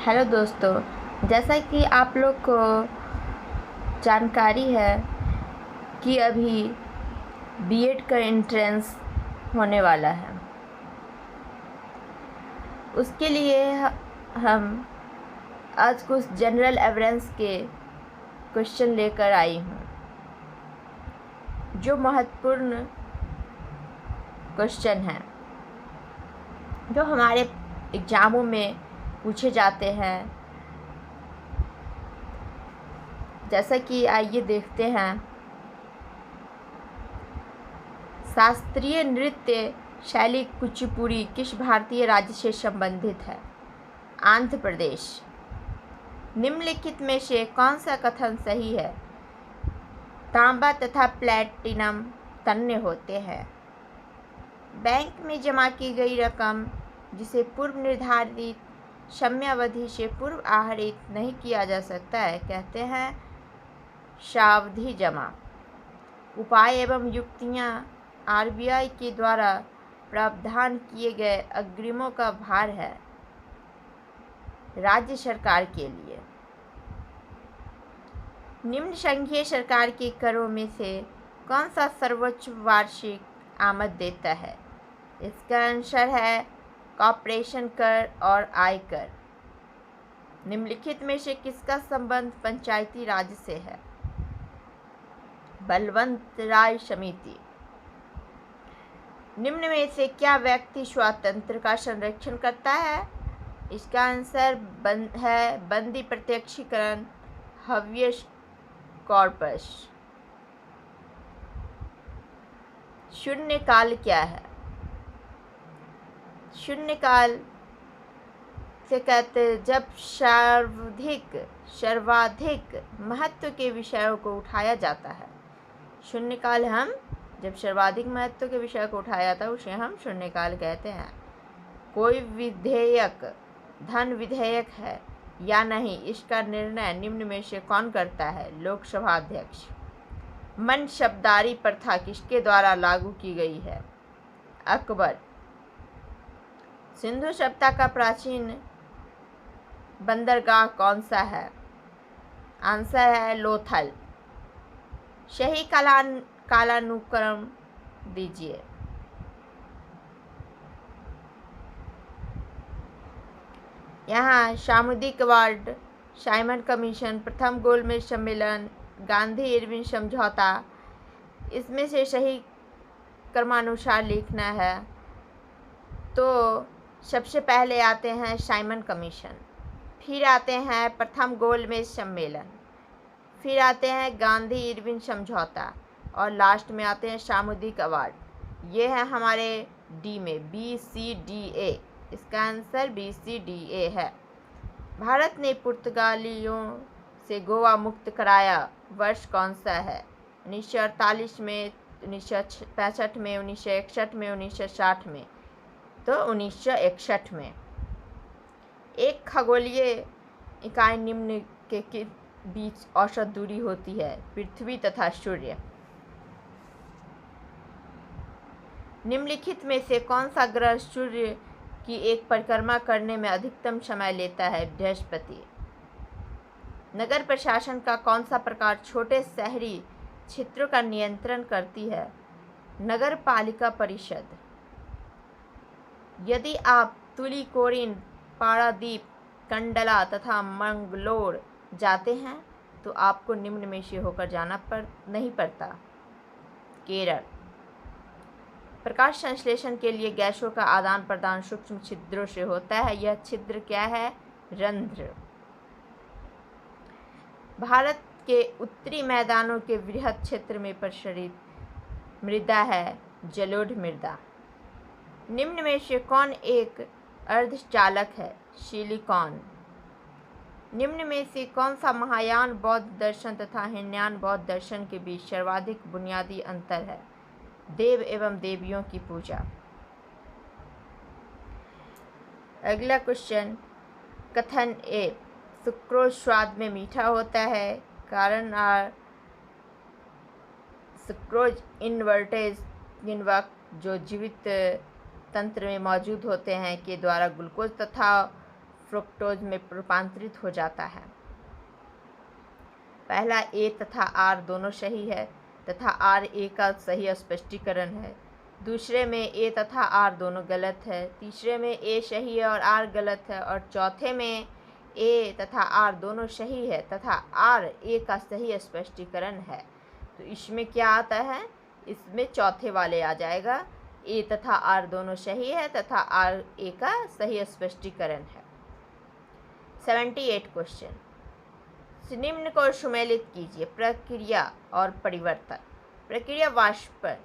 Hello दोस्तों, जैसा कि आप लोग को जानकारी है कि अभी बीएड का एंट्रेंस होने वाला है। उसके लिए हम आज कुछ जनरल अवेयरेंस के क्वेश्चन लेकर आई हूँ, जो महत्वपूर्ण क्वेश्चन हैं, जो हमारे एग्ज़ामों में पूछे जाते हैं। जैसा कि आइए देखते हैं। शास्त्रीय नृत्य शैली कुचिपुड़ी किस भारतीय राज्य से संबंधित है? आंध्र प्रदेश। निम्नलिखित में से कौन सा कथन सही है? तांबा तथा प्लैटिनम तन्य होते हैं। बैंक में जमा की गई रकम जिसे पूर्व निर्धारित समयावधि से पूर्व आहरित नहीं किया जा सकता है, कहते हैं सावधि जमा। उपाय एवं युक्तियाँ आरबीआई के द्वारा प्रावधान किए गए अग्रिमों का भार है राज्य सरकार के लिए। निम्न संघीय सरकार के करों में से कौन सा सर्वोच्च वार्षिक आमद देता है? इसका आंसर है कॉर्पोरेशन कर और आयकर। निम्नलिखित में से किसका संबंध पंचायती राज से है? बलवंत राय समिति। निम्न में से क्या व्यक्ति स्वातंत्र्य का संरक्षण करता है? इसका आंसर है बंदी प्रत्यक्षीकरण हवियस कॉर्पस। शून्यकाल क्या है? शून्यकाल से कहते हैं जब सर्वाधिक महत्व के विषयों को उठाया जाता है। शून्यकाल हम जब सर्वाधिक महत्व के विषय को उठाया था उसे हम शून्यकाल कहते हैं। कोई विधेयक धन विधेयक है या नहीं, इसका निर्णय निम्न में से कौन करता है? लोकसभा अध्यक्ष। मन शब्दारी प्रथा किसके द्वारा लागू की गई है? अकबर। सिंधु सभ्यता का प्राचीन बंदरगाह कौन सा है? आंसर है लोथल। सही कालानुक्रम दीजिए। यहाँ सामुदायिक अवार्ड, साइमन कमीशन, प्रथम गोलमेज सम्मेलन, गांधी इरविन समझौता, इसमें से सही क्रमानुसार लिखना है। तो सबसे पहले आते हैं साइमन कमीशन, फिर आते हैं प्रथम गोलमेज सम्मेलन, फिर आते हैं गांधी इरविन समझौता और लास्ट में आते हैं सामुदायिक अवार्ड। ये है हमारे डी में BCDA। इसका आंसर BCDA है। भारत ने पुर्तगालियों से गोवा मुक्त कराया वर्ष कौन सा है? 1948 में, 1965 में, 1961 में, 1960 में। तो 1961 में। एक खगोलीय इकाई निम्न के बीच औसत दूरी होती है? पृथ्वी तथा सूर्य। निम्नलिखित में से कौन सा ग्रह सूर्य की एक परिक्रमा करने में अधिकतम समय लेता है? बृहस्पति। नगर प्रशासन का कौन सा प्रकार छोटे शहरी क्षेत्रों का नियंत्रण करती है? नगर पालिका परिषद। यदि आप तुलिकोरिन, पारादीप, कंडला तथा मंगलोर जाते हैं तो आपको निम्न में से होकर जाना नहीं पड़ता। केरल। प्रकाश संश्लेषण के लिए गैसों का आदान प्रदान सूक्ष्म छिद्रों से होता है। यह छिद्र क्या है? रंध्र। भारत के उत्तरी मैदानों के वृहद क्षेत्र में प्रसारित मृदा है जलोढ़ मृदा। निम्न में से कौन एक अर्धचालक है? सिलिकॉन। निम्न में से कौन सा महायान बौद्ध दर्शन तथा हीनयान बौद्ध दर्शन के बीच सर्वाधिक बुनियादी अंतर है? देव एवं देवियों की पूजा। अगला क्वेश्चन, कथन ए, सुक्रोज स्वाद में मीठा होता है। कारण आर सुक्रोज इनवर्टेज किण्वक जो जीवित तंत्र में मौजूद होते हैं के द्वारा ग्लूकोज तथा फ्रुक्टोज में रूपांतरित हो जाता है। पहला ए तथा आर दोनों सही है तथा आर ए का सही स्पष्टीकरण है। दूसरे में ए तथा आर दोनों गलत है। तीसरे में ए सही है और आर गलत है। और चौथे में ए तथा आर दोनों सही है तथा आर ए का सही स्पष्टीकरण है। तो इसमें क्या आता है, इसमें चौथे वाले आ जाएगा, ए तथा आर दोनों सही है तथा आर ए का सही स्पष्टीकरण है। 78 क्वेश्चन, निम्न को सुमेलित कीजिए। प्रक्रिया और परिवर्तन। प्रक्रिया वाष्पन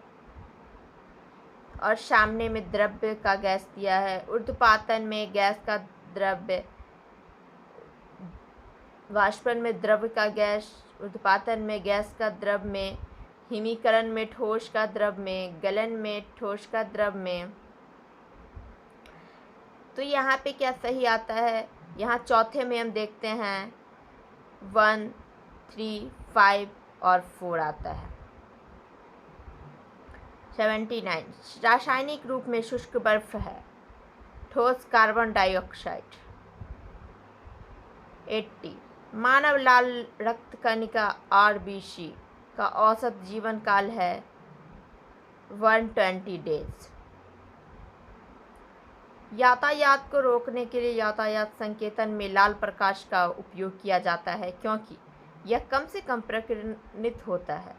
और सामने में द्रव्य का गैस दिया है। ऊर्ध्वपातन में गैस का द्रव्य, वाष्पन में द्रव्य का गैस, ऊर्ध्वपातन में गैस का द्रव में, हिमीकरण में ठोस का द्रव में, गलन में ठोस का द्रव में। तो यहाँ पे क्या सही आता है, यहाँ चौथे में हम देखते हैं 1, 3, 5 और 4 आता है। 79 रासायनिक रूप में शुष्क बर्फ है। ठोस कार्बन डाइऑक्साइड। 80 मानव लाल रक्त कणिका RBC का औसत जीवन काल है 120 डेज। यातायात को रोकने के लिए यातायात संकेतन में लाल प्रकाश का उपयोग किया जाता है क्योंकि यह कम से कम प्रकीर्णित होता है,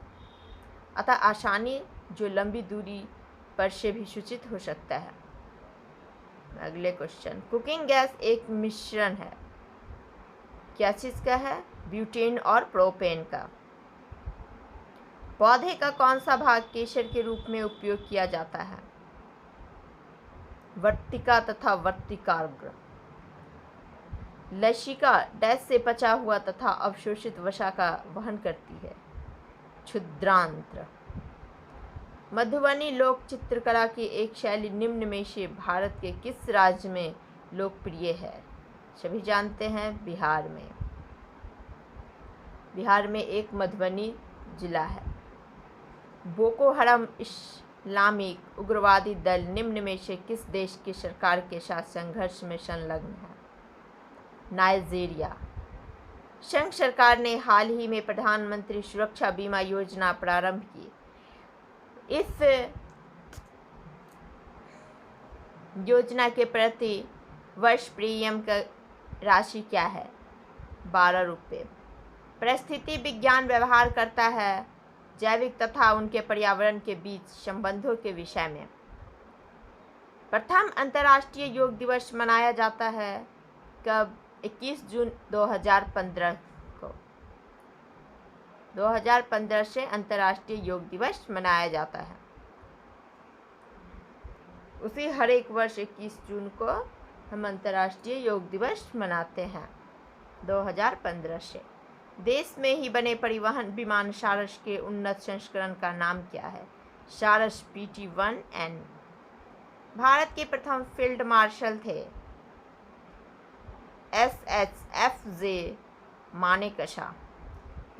अतः आसानी जो लंबी दूरी पर से भी सूचित हो सकता है। अगले क्वेश्चन, कुकिंग गैस एक मिश्रण है, क्या चीज़ का है, ब्यूटेन और प्रोपेन का। पौधे का कौन सा भाग केसर के रूप में उपयोग किया जाता है, वर्तिका तथा वर्तिकाग्र। लसिका डैश से पचा हुआ तथा अवशोषित वसा का वहन करती है, क्षुद्रांत्र। मधुबनी लोक चित्रकला की एक शैली निम्न में से भारत के किस राज्य में लोकप्रिय है। सभी जानते हैं बिहार में। बिहार में एक मधुबनी जिला है। बोको हराम इस्लामिक उग्रवादी दल निम्न में से किस देश की सरकार के साथ संघर्ष में संलग्न है, नाइजीरिया। संघ सरकार ने हाल ही में प्रधानमंत्री सुरक्षा बीमा योजना प्रारंभ की। इस योजना के प्रति वर्ष प्रीमियम का राशि क्या है, 12 रुपये। परिस्थिति विज्ञान व्यवहार करता है जैविक तथा उनके पर्यावरण के बीच संबंधों के विषय में। प्रथम अंतर्राष्ट्रीय योग दिवस मनाया जाता है कब, 21 जून 2015 को। 2015 से अंतर्राष्ट्रीय योग दिवस मनाया जाता है। उसी हर एक वर्ष 21 जून को हम अंतर्राष्ट्रीय योग दिवस मनाते हैं 2015 से। देश में ही बने परिवहन विमान सारस के उन्नत संस्करण का नाम क्या है, सारस PT-1N। भारत के प्रथम फील्ड मार्शल थे SHFJ मानेकशॉ।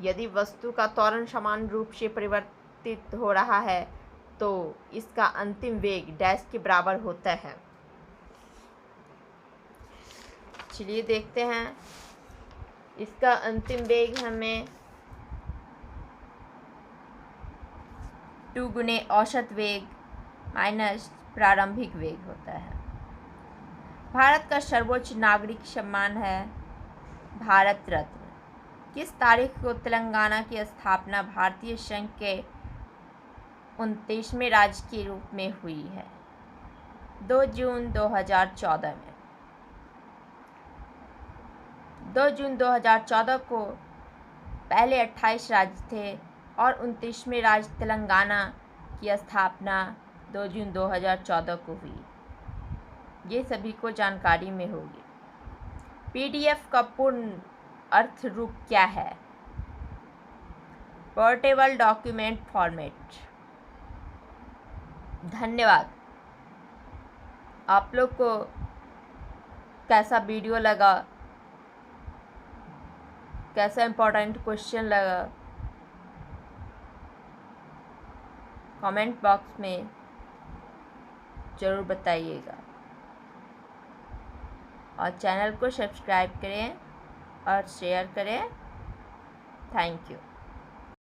यदि वस्तु का त्वरण समान रूप से परिवर्तित हो रहा है तो इसका अंतिम वेग डैश के बराबर होता है। चलिए देखते हैं, इसका अंतिम वेग हमें 2 गुने औसत वेग माइनस प्रारंभिक वेग होता है। भारत का सर्वोच्च नागरिक सम्मान है भारत रत्न। किस तारीख को तेलंगाना की स्थापना भारतीय संघ के 29वें राज्य के रूप में हुई है, 2 जून 2014 में। 2 जून 2014 को पहले 28 राज्य थे और 29वें राज्य तेलंगाना की स्थापना 2 जून 2014 को हुई। ये सभी को जानकारी में होगी। PDF का पूर्ण अर्थ रूप क्या है, पोर्टेबल डॉक्यूमेंट फॉर्मेट। धन्यवाद। आप लोग को कैसा वीडियो लगा, कैसा इम्पोर्टेंट क्वेश्चन लगा, कमेंट बॉक्स में ज़रूर बताइएगा। और चैनल को सब्सक्राइब करें और शेयर करें। Thank you.